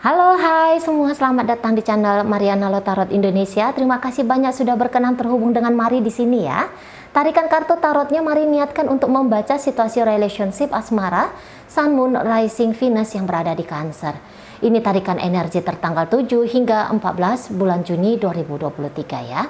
Halo, hai semua, selamat datang di channel Mariana Tarot Indonesia. Terima kasih banyak sudah berkenan terhubung dengan Mari di sini ya. Tarikan kartu tarotnya Mari niatkan untuk membaca situasi relationship asmara Sun, Moon, Rising, Venus yang berada di Cancer. Ini tarikan energi tertanggal 7 hingga 14 bulan Juni 2023 ya.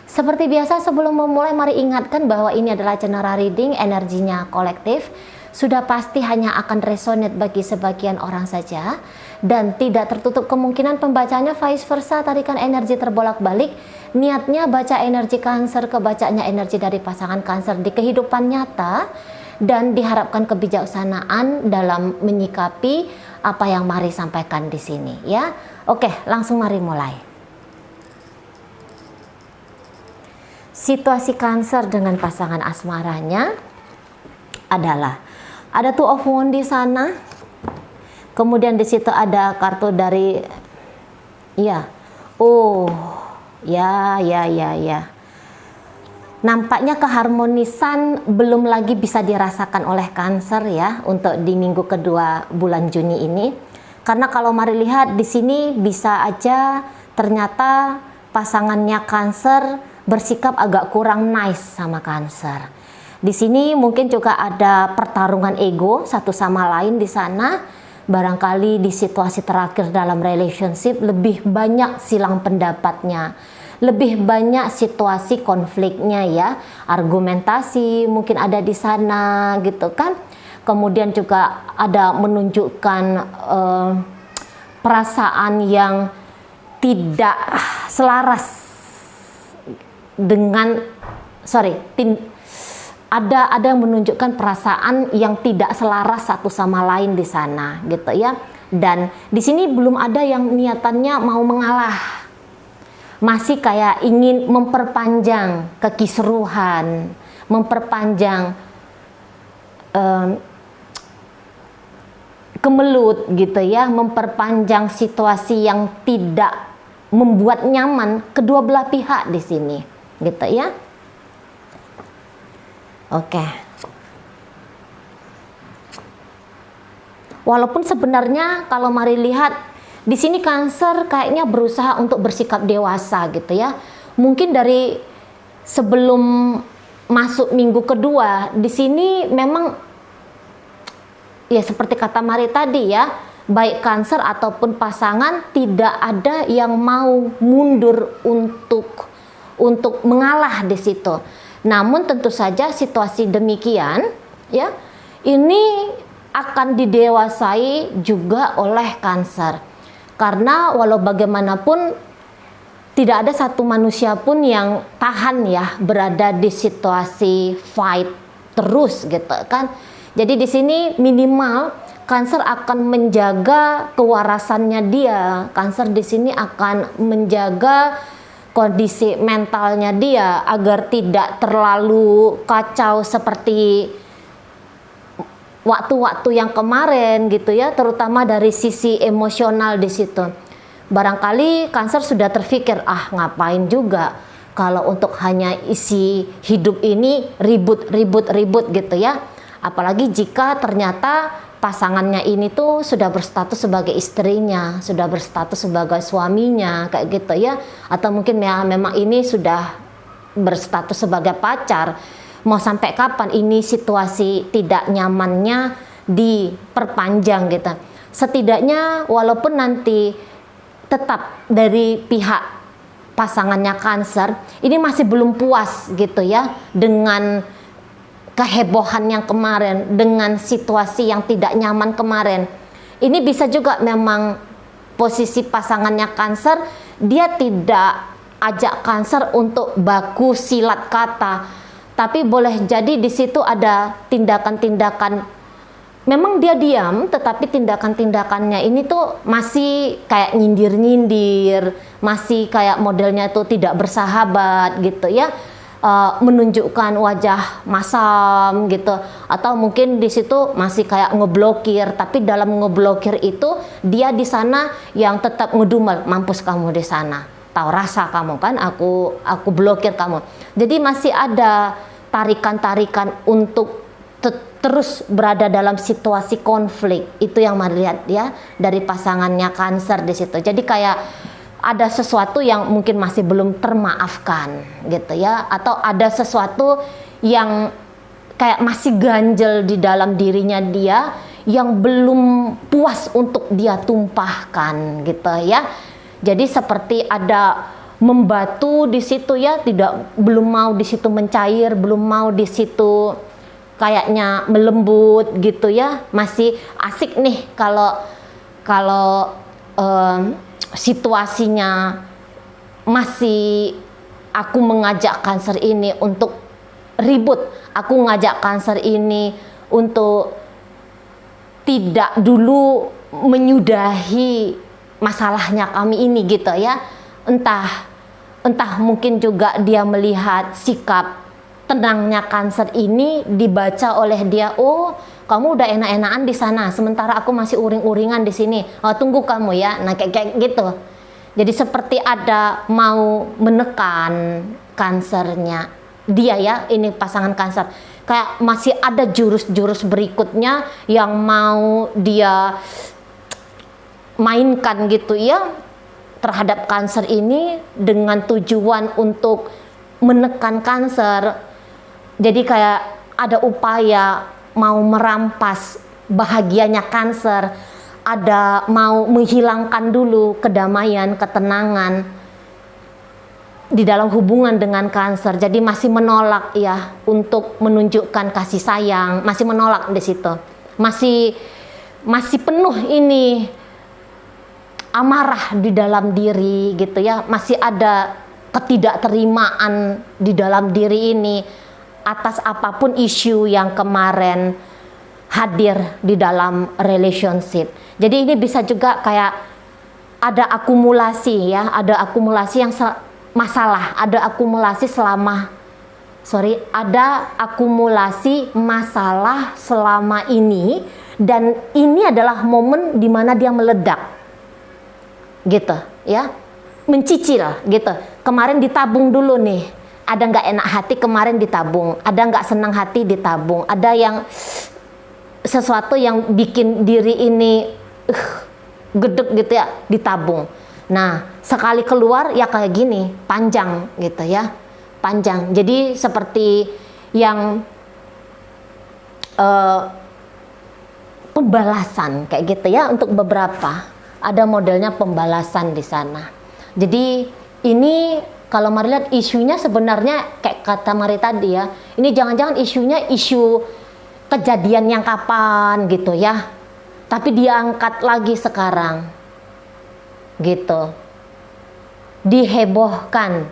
Seperti biasa sebelum memulai mari ingatkan bahwa ini adalah general reading, energinya kolektif. Sudah pasti hanya akan resonate bagi sebagian orang saja dan tidak tertutup kemungkinan pembacanya vice versa, tarikan energi terbolak-balik. Niatnya baca energi Cancer, kebacanya energi dari pasangan Cancer di kehidupan nyata dan diharapkan kebijaksanaan dalam menyikapi apa yang Mari sampaikan di sini ya. Oke, langsung mari mulai. Situasi Cancer dengan pasangan asmaranya adalah ada Two of Wands di sana. Kemudian di situ ada kartu dari ya. Nampaknya keharmonisan belum lagi bisa dirasakan oleh Cancer ya untuk di minggu kedua bulan Juni ini. Karena kalau mari lihat di sini bisa aja ternyata pasangannya Cancer bersikap agak kurang nice sama Cancer. Di sini mungkin juga ada pertarungan ego satu sama lain di sana. Barangkali di situasi terakhir dalam relationship lebih banyak silang pendapatnya, lebih banyak situasi konfliknya ya, argumentasi mungkin ada di sana gitu kan. Kemudian juga ada menunjukkan perasaan yang tidak selaras dengan ada yang menunjukkan perasaan yang tidak selaras satu sama lain di sana gitu ya. Dan di sini belum ada yang niatannya mau mengalah. Masih kayak ingin memperpanjang kekisruhan, memperpanjang kemelut gitu ya, memperpanjang situasi yang tidak membuat nyaman kedua belah pihak di sini gitu ya. Oke. Walaupun sebenarnya kalau mari lihat di sini Cancer kayaknya berusaha untuk bersikap dewasa gitu ya. Mungkin dari sebelum masuk minggu kedua di sini memang ya seperti kata Mari tadi ya, baik Cancer ataupun pasangan tidak ada yang mau mundur untuk mengalah di situ. Namun tentu saja situasi demikian ya ini akan didewasai juga oleh Cancer. Karena walau bagaimanapun tidak ada satu manusia pun yang tahan ya berada di situasi fight terus gitu kan. Jadi di sini minimal Cancer akan menjaga kewarasannya dia. Cancer di sini akan menjaga kondisi mentalnya dia agar tidak terlalu kacau seperti waktu-waktu yang kemarin gitu ya, terutama dari sisi emosional di situ. Barangkali Cancer sudah terpikir, ngapain juga kalau untuk hanya isi hidup ini ribut gitu ya. Apalagi jika ternyata pasangannya ini tuh sudah berstatus sebagai istrinya, sudah berstatus sebagai suaminya kayak gitu ya, atau mungkin ya memang ini sudah berstatus sebagai pacar. Mau sampai kapan ini situasi tidak nyamannya diperpanjang gitu. Setidaknya walaupun nanti tetap dari pihak pasangannya Cancer ini masih belum puas gitu ya dengan kehebohan yang kemarin, dengan situasi yang tidak nyaman kemarin. Ini bisa juga memang posisi pasangannya Cancer, dia tidak ajak Cancer untuk baku silat kata, tapi boleh jadi di situ ada tindakan-tindakan. Memang dia diam, tetapi tindakan-tindakannya ini tuh masih kayak nyindir-nyindir, masih kayak modelnya tuh tidak bersahabat gitu ya. Menunjukkan wajah masam gitu, atau mungkin di situ masih kayak ngeblokir, tapi dalam ngeblokir itu dia di sana yang tetap ngedumel, mampus kamu di sana, tahu rasa kamu kan, aku blokir kamu. Jadi masih ada tarikan-tarikan untuk terus berada dalam situasi konflik. Itu yang Mari lihat ya dari pasangannya Cancer di situ. Jadi kayak ada sesuatu yang mungkin masih belum termaafkan gitu ya, atau ada sesuatu yang kayak masih ganjel di dalam dirinya dia yang belum puas untuk dia tumpahkan gitu ya. Jadi seperti ada membatu di situ ya, belum mau di situ mencair, belum mau di situ kayaknya melembut gitu ya. Masih asik nih kalau situasinya masih aku mengajak Cancer ini untuk ribut, aku ngajak Cancer ini untuk tidak dulu menyudahi masalahnya kami ini gitu ya. Entah mungkin juga dia melihat sikap tenangnya Cancer ini dibaca oleh dia, oh kamu udah enak-enakan di sana, sementara aku masih uring-uringan di sini. Oh, tunggu kamu ya. Nah kayak gitu. Jadi seperti ada mau menekan Cancernya dia ya, ini pasangan Cancer. Kayak masih ada jurus-jurus berikutnya yang mau dia mainkan gitu ya terhadap Cancer ini dengan tujuan untuk menekan Cancer. Jadi kayak ada upaya mau merampas bahagianya Cancer, ada mau menghilangkan dulu kedamaian, ketenangan di dalam hubungan dengan Cancer. Jadi masih menolak ya untuk menunjukkan kasih sayang, masih menolak di situ. Masih penuh ini amarah di dalam diri gitu ya. Masih ada ketidakterimaan di dalam diri ini atas apapun isu yang kemarin hadir di dalam relationship. Jadi ini bisa juga kayak ada akumulasi ya, ada akumulasi yang masalah, ada akumulasi masalah selama ini, dan ini adalah momen dimana dia meledak gitu ya, mencicil gitu. Kemarin ditabung dulu nih, ada nggak enak hati kemarin ditabung, ada nggak senang hati ditabung, ada yang sesuatu yang bikin diri ini gedek gitu ya, ditabung. Nah sekali keluar ya kayak gini, panjang gitu ya, panjang. Jadi seperti yang pembalasan kayak gitu ya, untuk beberapa ada modelnya pembalasan di sana. Jadi ini kalau Mari lihat isunya sebenarnya kayak kata Mari tadi ya, ini jangan-jangan isunya isu kejadian yang kapan gitu ya, tapi diangkat lagi sekarang gitu, dihebohkan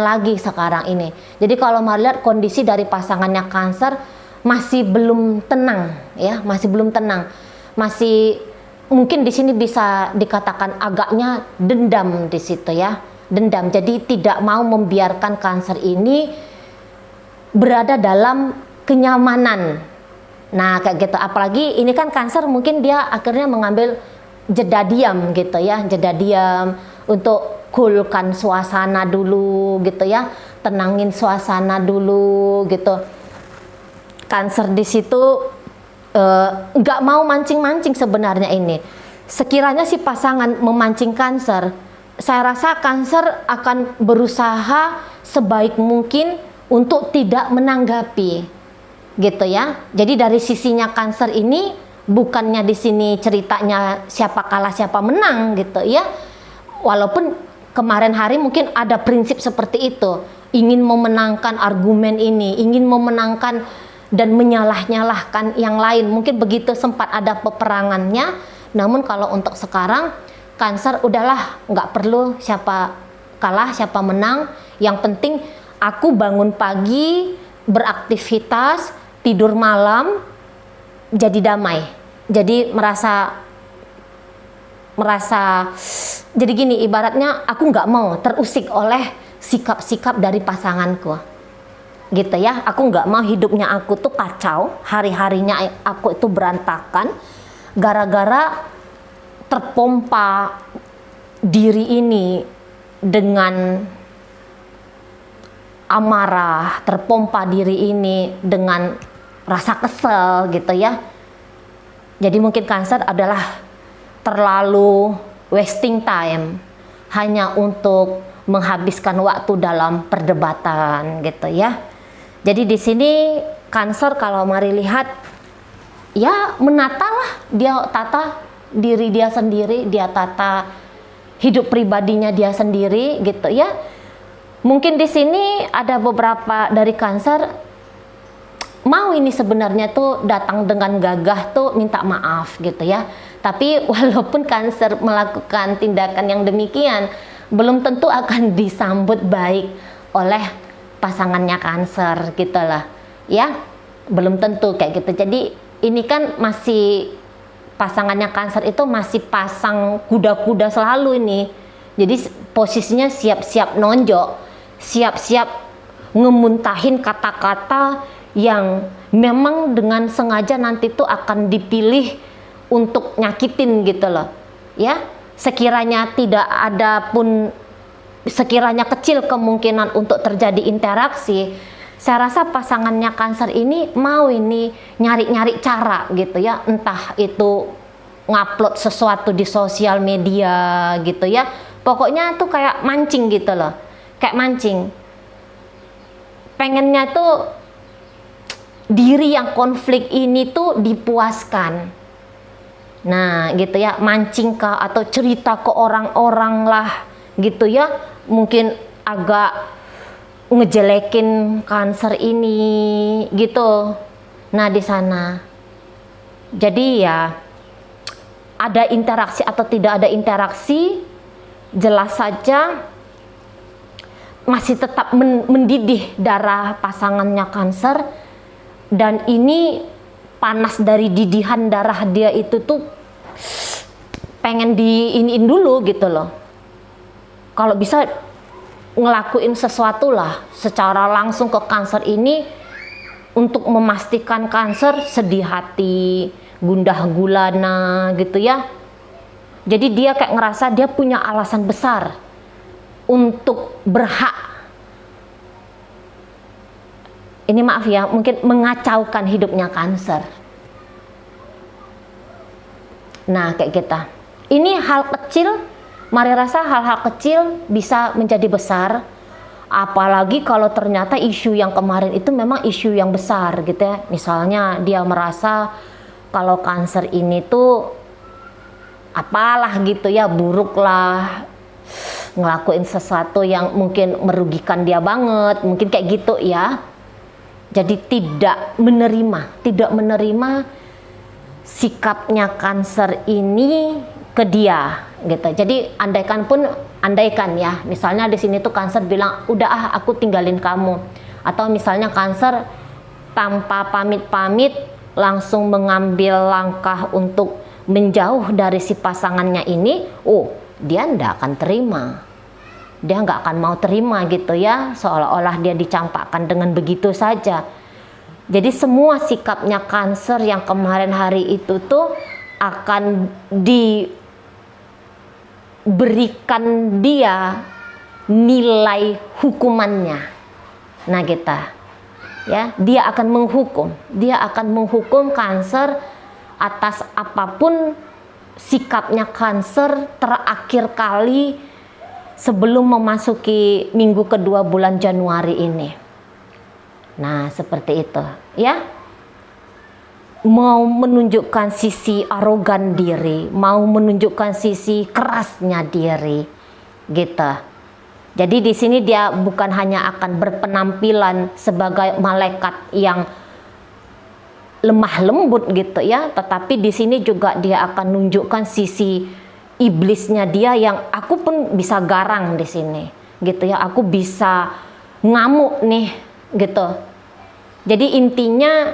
lagi sekarang ini. Jadi kalau Mari lihat kondisi dari pasangannya Cancer masih belum tenang ya, masih belum tenang, masih mungkin di sini bisa dikatakan agaknya dendam di situ ya, dendam. Jadi tidak mau membiarkan Cancer ini berada dalam kenyamanan. Nah kayak gitu, apalagi ini kan Cancer mungkin dia akhirnya mengambil jeda diam gitu ya, jeda diam untuk coolkan suasana dulu gitu ya, tenangin suasana dulu gitu. Cancer di situ nggak mau mancing-mancing sebenarnya ini. Sekiranya si pasangan memancing Cancer, saya rasa Cancer akan berusaha sebaik mungkin untuk tidak menanggapi gitu ya. Jadi dari sisinya Cancer ini bukannya di sini ceritanya siapa kalah siapa menang gitu ya. Walaupun kemarin hari mungkin ada prinsip seperti itu, ingin memenangkan argumen ini, ingin memenangkan dan menyalah-nyalahkan yang lain, mungkin begitu sempat ada peperangannya. Namun kalau untuk sekarang Cancer udahlah, nggak perlu siapa kalah siapa menang, yang penting aku bangun pagi, beraktivitas, tidur malam, jadi damai, jadi merasa jadi gini, ibaratnya aku nggak mau terusik oleh sikap-sikap dari pasanganku gitu ya. Aku nggak mau hidupnya aku tuh kacau, hari-harinya aku itu berantakan gara-gara terpompa diri ini dengan amarah, terpompa diri ini dengan rasa kesel gitu ya. Jadi mungkin Cancer adalah terlalu wasting time hanya untuk menghabiskan waktu dalam perdebatan gitu ya. Jadi di sini Cancer kalau mari lihat ya menata lah, dia tata diri dia sendiri, dia tata hidup pribadinya dia sendiri gitu ya. Mungkin di sini ada beberapa dari Cancer mau ini sebenarnya tuh datang dengan gagah tuh minta maaf gitu ya. Tapi walaupun Cancer melakukan tindakan yang demikian, belum tentu akan disambut baik oleh pasangannya Cancer gitu lah ya, belum tentu kayak gitu. Jadi ini kan masih pasangannya Cancer itu masih pasang kuda-kuda selalu ini, jadi posisinya siap-siap nonjok, siap-siap ngemuntahin kata-kata yang memang dengan sengaja nanti tuh akan dipilih untuk nyakitin gitu loh ya. Sekiranya tidak ada pun, sekiranya kecil kemungkinan untuk terjadi interaksi, saya rasa pasangannya Cancer ini mau ini nyari-nyari cara gitu ya, entah itu ngupload sesuatu di sosial media gitu ya, pokoknya tuh kayak mancing gitu loh, kayak mancing, pengennya tuh diri yang konflik ini tuh dipuaskan. Nah gitu ya, mancing kah atau cerita ke orang-orang lah gitu ya, mungkin agak ngejelekin Cancer ini gitu. Nah di sana jadi ya ada interaksi atau tidak ada interaksi, jelas saja masih tetap mendidih darah pasangannya Cancer. Dan ini panas dari didihan darah dia itu tuh pengen diiniin dulu gitu loh. Kalau bisa ngelakuin sesuatu lah secara langsung ke Cancer ini untuk memastikan Cancer sedih hati, gundah gulana gitu ya. Jadi dia kayak ngerasa dia punya alasan besar untuk berhak, ini maaf ya, mungkin mengacaukan hidupnya Cancer. Nah kayak kita, ini hal kecil, mari rasa hal-hal kecil bisa menjadi besar, apalagi kalau ternyata isu yang kemarin itu memang isu yang besar gitu ya. Misalnya dia merasa kalau Cancer ini tuh apalah gitu ya, buruk lah, ngelakuin sesuatu yang mungkin merugikan dia banget, mungkin kayak gitu ya. Jadi tidak menerima sikapnya Cancer ini ke dia gitu. Jadi andaikan ya, misalnya di sini tuh Cancer bilang udah aku tinggalin kamu, atau misalnya Cancer tanpa pamit-pamit langsung mengambil langkah untuk menjauh dari si pasangannya ini, dia ndak akan terima. Dia nggak akan mau terima gitu ya, seolah-olah dia dicampakkan dengan begitu saja. Jadi semua sikapnya Cancer yang kemarin hari itu tuh akan diberikan dia nilai hukumannya. Nah kita ya, dia akan menghukum Cancer atas apapun sikapnya Cancer terakhir kali sebelum memasuki minggu kedua bulan Januari ini. Nah seperti itu ya, mau menunjukkan sisi arogan diri, mau menunjukkan sisi kerasnya diri gitu. Jadi di sini dia bukan hanya akan berpenampilan sebagai malaikat yang lemah lembut gitu ya, tetapi di sini juga dia akan menunjukkan sisi iblisnya dia yang aku pun bisa garang di sini gitu ya, aku bisa ngamuk nih gitu. Jadi intinya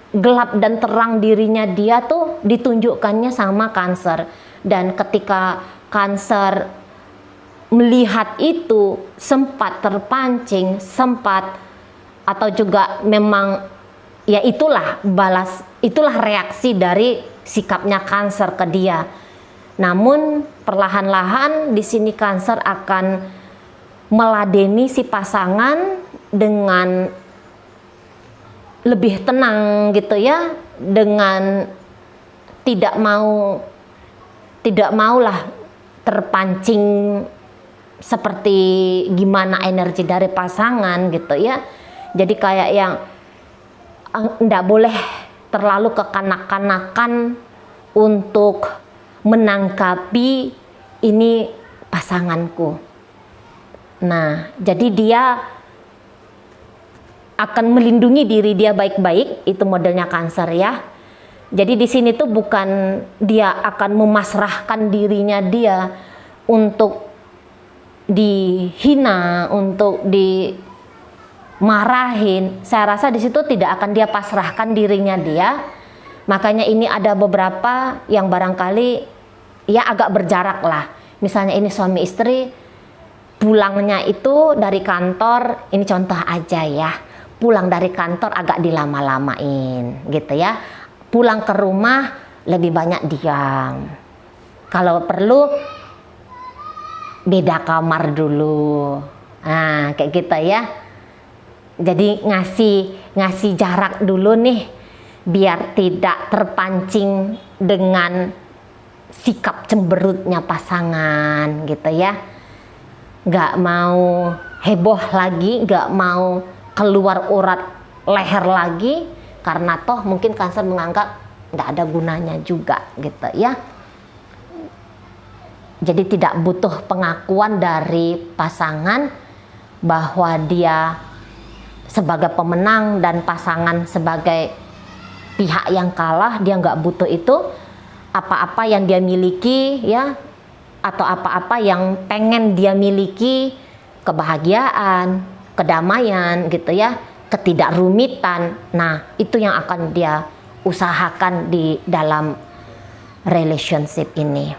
gelap dan terang dirinya dia tuh ditunjukkannya sama Cancer, dan ketika Cancer melihat itu sempat terpancing, atau juga memang ya itulah reaksi dari sikapnya Cancer ke dia. Namun perlahan-lahan di sini Cancer akan meladeni si pasangan dengan lebih tenang gitu ya, dengan tidak maulah terpancing seperti gimana energi dari pasangan gitu ya. Jadi kayak yang nggak boleh terlalu kekanak-kanakan untuk menangkapi ini pasanganku. Nah, jadi dia akan melindungi diri dia baik-baik, itu modelnya Cancer ya. Jadi di sini tuh bukan dia akan memasrahkan dirinya dia untuk dihina, untuk dimarahin. Saya rasa di situ tidak akan dia pasrahkan dirinya dia. Makanya ini ada beberapa yang barangkali ya agak berjarak lah. Misalnya ini suami istri, pulangnya itu dari kantor, ini contoh aja ya, pulang dari kantor agak dilama-lamain gitu ya. Pulang ke rumah lebih banyak diam. Kalau perlu beda kamar dulu. Nah, kayak gitu ya. Jadi ngasih jarak dulu nih biar tidak terpancing dengan sikap cemberutnya pasangan gitu ya. Nggak mau heboh lagi, nggak mau keluar urat leher lagi, karena toh mungkin Cancer menganggap nggak ada gunanya juga gitu ya. Jadi tidak butuh pengakuan dari pasangan bahwa dia sebagai pemenang dan pasangan sebagai pihak yang kalah. Dia nggak butuh itu. Apa-apa yang dia miliki ya, atau apa-apa yang pengen dia miliki, kebahagiaan, kedamaian gitu ya, ketidakrumitan. Nah, itu yang akan dia usahakan di dalam relationship ini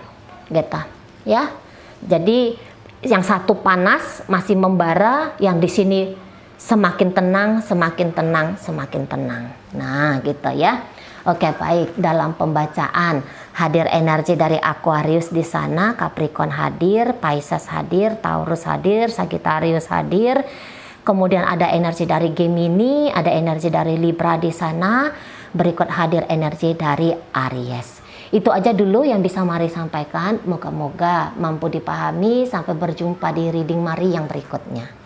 gitu ya. Jadi yang satu panas masih membara, yang di sini semakin tenang, semakin tenang, semakin tenang. Nah, gitu ya. Oke, baik. Dalam pembacaan hadir energi dari Aquarius di sana, Capricorn hadir, Pisces hadir, Taurus hadir, Sagittarius hadir. Kemudian ada energi dari Gemini, ada energi dari Libra di sana. Berikut hadir energi dari Aries. Itu aja dulu yang bisa Mari sampaikan. Moga-moga mampu dipahami. Sampai berjumpa di reading Mari yang berikutnya.